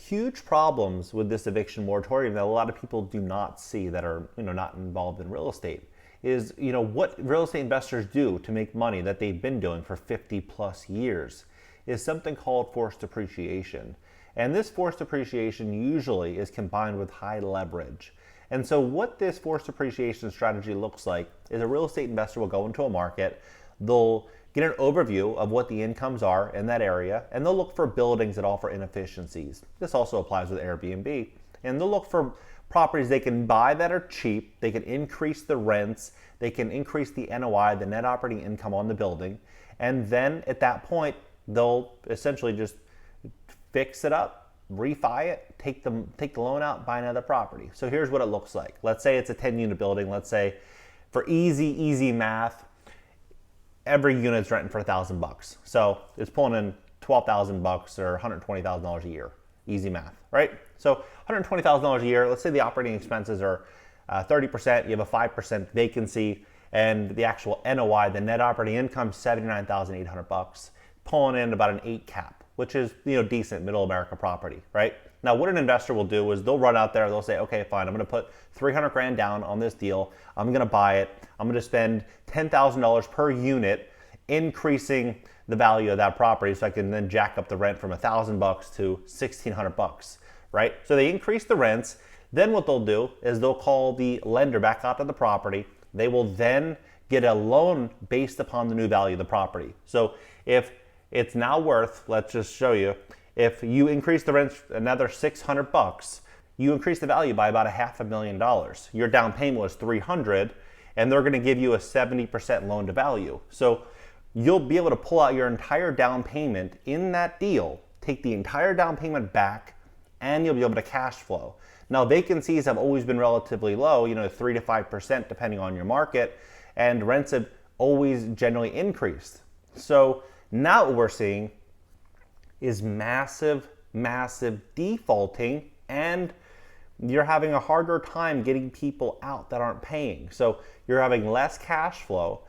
huge problems with this eviction moratorium that a lot of people do not see that are not involved in real estate is what real estate investors do to make money that they've been doing for 50 plus years is something called forced appreciation. And this forced appreciation usually is combined with high leverage. And so what this forced appreciation strategy looks like is a real estate investor will go into a market, they'll get an overview of what the incomes are in that area, and they'll look for buildings that offer inefficiencies. This also applies with Airbnb. And they'll look for properties they can buy that are cheap, they can increase the rents, they can increase the NOI, the net operating income on the building, and then at that point, they'll essentially just fix it up, refi it, take the loan out, buy another property. So here's what it looks like. Let's say it's a 10-unit building. Let's say for easy math, every unit's renting for $1,000. So it's pulling in $12,000 or $120,000 a year. Easy math, right? So $120,000 a year. Let's say the operating expenses are 30%. You have a 5% vacancy, and the actual NOI, the net operating income, $79,800, pulling in about an 8 cap, which is decent middle America property, right? Now, what an investor will do is they'll run out there, they'll say, okay, fine, I'm gonna put 300 grand down on this deal. I'm gonna buy it. I'm gonna spend $10,000 per unit, increasing the value of that property so I can then jack up the rent from $1,000 to $1,600, right? So they increase the rents. Then what they'll do is they'll call the lender back out to the property. They will then get a loan based upon the new value of the property. So if it's now worth, let's just show you, if you increase the rent another $600, you increase the value by about $500,000. Your down payment was $300, and they're gonna give you a 70% loan to value. So you'll be able to pull out your entire down payment in that deal, take the entire down payment back, and you'll be able to cash flow. Now, vacancies have always been relatively low, 3 to 5% depending on your market, and rents have always generally increased. So now what we're seeing is massive defaulting, and you're having a harder time getting people out that aren't paying. So you're having less cash flow,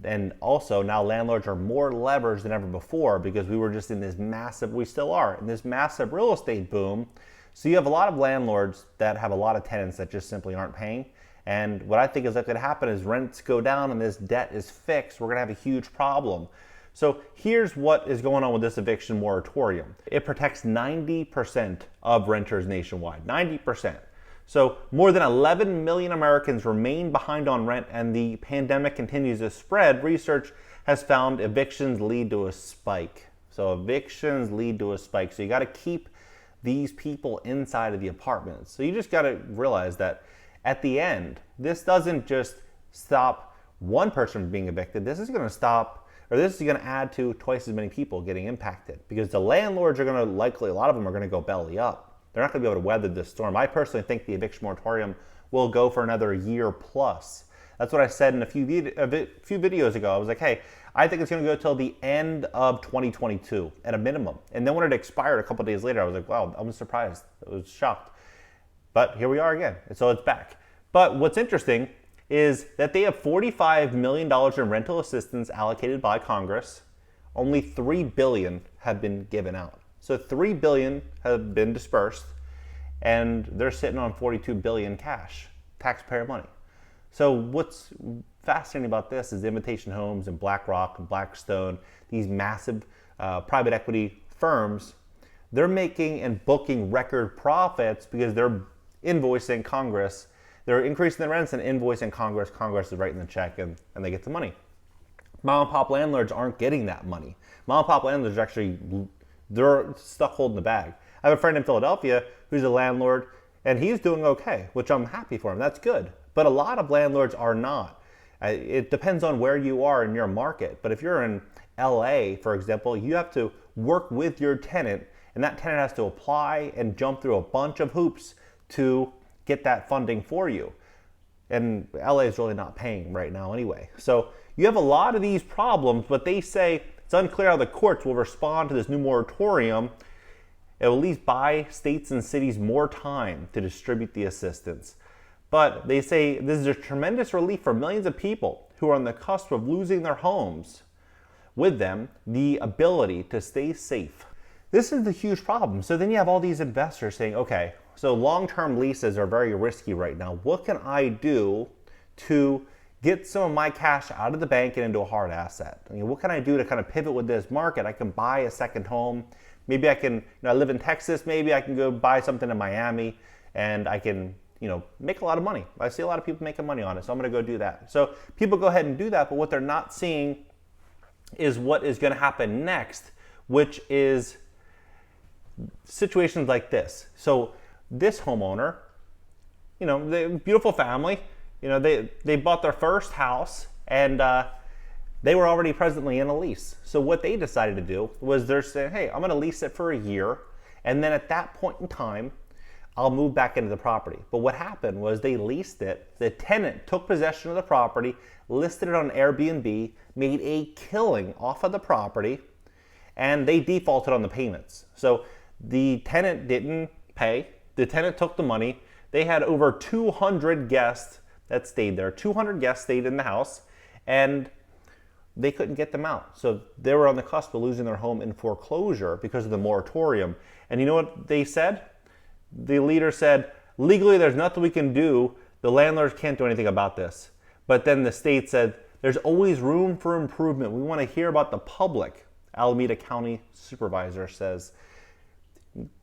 and also now landlords are more leveraged than ever before because we were just in this massive, we still are, in this massive real estate boom. So you have a lot of landlords that have a lot of tenants that just simply aren't paying. And what I think is that could happen is rents go down and this debt is fixed. We're gonna have a huge problem. So here's what is going on with this eviction moratorium. It protects 90% of renters nationwide, 90%. So more than 11 million Americans remain behind on rent, and the pandemic continues to spread. Research has found evictions lead to a spike. So evictions lead to a spike. So you gotta keep these people inside of the apartments. So you just gotta realize that at the end, this doesn't just stop one person from being evicted. This is gonna add to twice as many people getting impacted, because the landlords are gonna likely, a lot of them are gonna go belly up. They're not gonna be able to weather this storm. I personally think the eviction moratorium will go for another year plus. That's what I said in a few videos ago. I was like, hey, I think it's gonna go till the end of 2022 at a minimum. And then when it expired a couple of days later, I was like, wow, I was surprised. I was shocked. But here we are again, and so it's back. But what's interesting is that they have $45 million in rental assistance allocated by Congress. Only $3 billion have been given out. So $3 billion have been dispersed, and they're sitting on $42 billion cash, taxpayer money. So what's fascinating about this is Invitation Homes and BlackRock and Blackstone, these massive private equity firms, they're making and booking record profits because they're invoicing Congress. They're increasing the rents and invoicing Congress. Congress is writing the check, and they get the money. Mom and pop landlords aren't getting that money. Mom and pop landlords actually, they're stuck holding the bag. I have a friend in Philadelphia who's a landlord, and he's doing okay, which I'm happy for him. That's good. But a lot of landlords are not. It depends on where you are in your market. But if you're in LA, for example, you have to work with your tenant, and that tenant has to apply and jump through a bunch of hoops to get that funding for you. And LA is really not paying right now anyway. So you have a lot of these problems, but they say it's unclear how the courts will respond to this new moratorium. It will at least buy states and cities more time to distribute the assistance. But they say this is a tremendous relief for millions of people who are on the cusp of losing their homes. With them, the ability to stay safe. this is the huge problem. So then you have all these investors saying, okay, so long-term leases are very risky right now. What can I do to get some of my cash out of the bank and into a hard asset? I mean, what can I do to kind of pivot with this market? I can buy a second home. Maybe I can, I live in Texas, maybe I can go buy something in Miami and I can, make a lot of money. I see a lot of people making money on it, so I'm gonna go do that. So people go ahead and do that, but what they're not seeing is what is gonna happen next, which is situations like this. So this homeowner, the beautiful family, they bought their first house and they were already presently in a lease. So what they decided to do was they're saying, hey, I'm gonna lease it for a year. And then at that point in time, I'll move back into the property. But what happened was they leased it. The tenant took possession of the property, listed it on Airbnb, made a killing off of the property, and they defaulted on the payments. So the tenant didn't pay. The tenant took the money. They had over 200 guests that stayed there. 200 guests stayed in the house, and they couldn't get them out. So they were on the cusp of losing their home in foreclosure because of the moratorium. And you know what they said? The leader said, legally there's nothing we can do. The landlords can't do anything about this. But then the state said, there's always room for improvement. We want to hear about the public. Alameda County supervisor says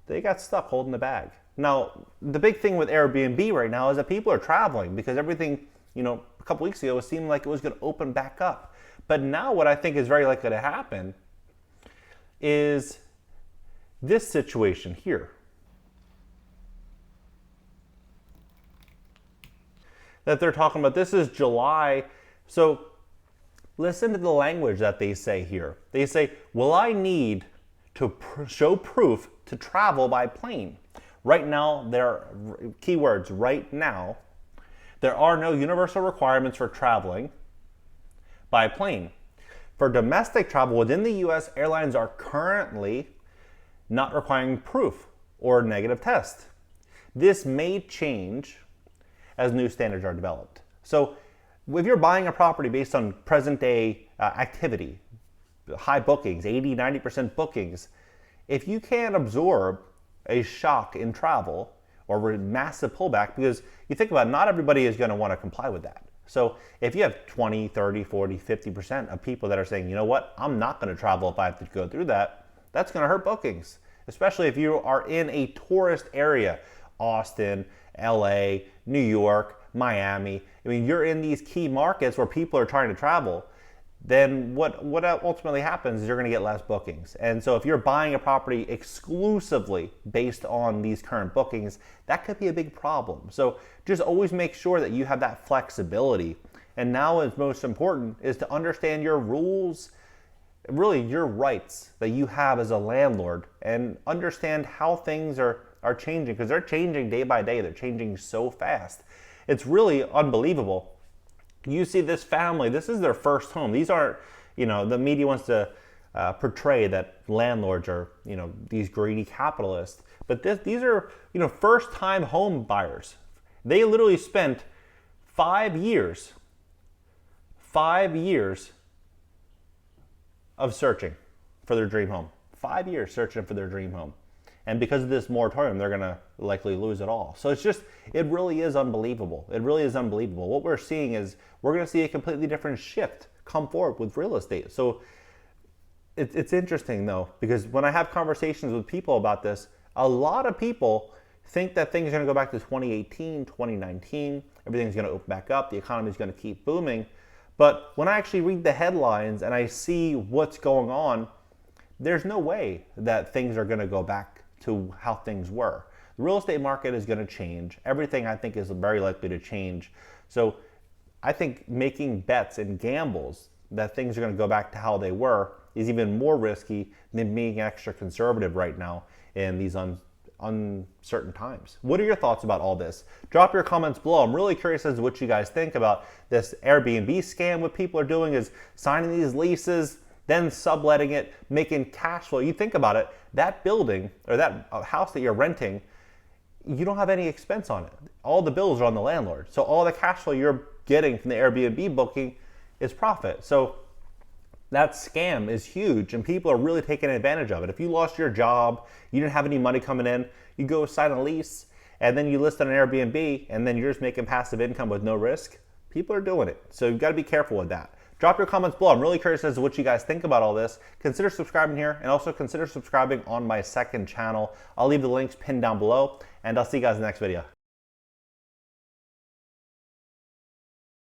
they got stuck holding the bag. Now, the big thing with Airbnb right now is that people are traveling because everything, a couple weeks ago, it seemed like it was going to open back up. But now what I think is very likely to happen is this situation here. That they're talking about. This is July. So listen to the language that they say here. They say, will I need to show proof to travel by plane? Right now, there are keywords, right now, there are no universal requirements for traveling by plane. For domestic travel within the US, airlines are currently not requiring proof or negative test. This may change as new standards are developed. So if you're buying a property based on present day activity, high bookings, 80, 90% bookings, if you can't absorb a shock in travel or a massive pullback, because you think about it, not everybody is going to want to comply with that. So if you have 20, 30, 40, 50% of people that are saying, you know what, I'm not going to travel if I have to go through that, that's going to hurt bookings, especially if you are in a tourist area, Austin, LA, New York, Miami. I mean, you're in these key markets where people are trying to travel. Then what ultimately happens is you're going to get less bookings. And so if you're buying a property exclusively based on these current bookings, that could be a big problem. So just always make sure that you have that flexibility. And now what's most important is to understand your rules, really your rights that you have as a landlord, and understand how things are changing, because they're changing day by day. They're changing so fast. It's really unbelievable. You see this family, this is their first home. These aren't, the media wants to portray that landlords are, these greedy capitalists. But these are, first-time home buyers. They literally spent 5 years of searching for their dream home. 5 years searching for their dream home. And because of this moratorium, they're going to likely lose it all. So it really is unbelievable. It really is unbelievable. What we're seeing is we're going to see a completely different shift come forward with real estate. So it's interesting though, because when I have conversations with people about this, a lot of people think that things are going to go back to 2018, 2019. Everything's going to open back up. The economy is going to keep booming. But when I actually read the headlines and I see what's going on, there's no way that things are going to go back to how things were. The real estate market is going to change. Everything I think is very likely to change. So I think making bets and gambles that things are going to go back to how they were is even more risky than being extra conservative right now in these uncertain times. What are your thoughts about all this? Drop your comments below. I'm really curious as to what you guys think about this Airbnb scam. What people are doing is signing these leases, then subletting it, making cash flow. You think about it, that building or that house that you're renting, you don't have any expense on it. All the bills are on the landlord. So all the cash flow you're getting from the Airbnb booking is profit. So That scam is huge and people are really taking advantage of it. If you lost your job, you didn't have any money coming in, you go sign a lease and then you list it on Airbnb and then you're just making passive income with no risk, people are doing it. So you've got to be careful with that. Drop your comments below. I'm really curious as to what you guys think about all this. Consider subscribing here and also consider subscribing on my second channel. I'll leave the links pinned down below and I'll see you guys in the next video.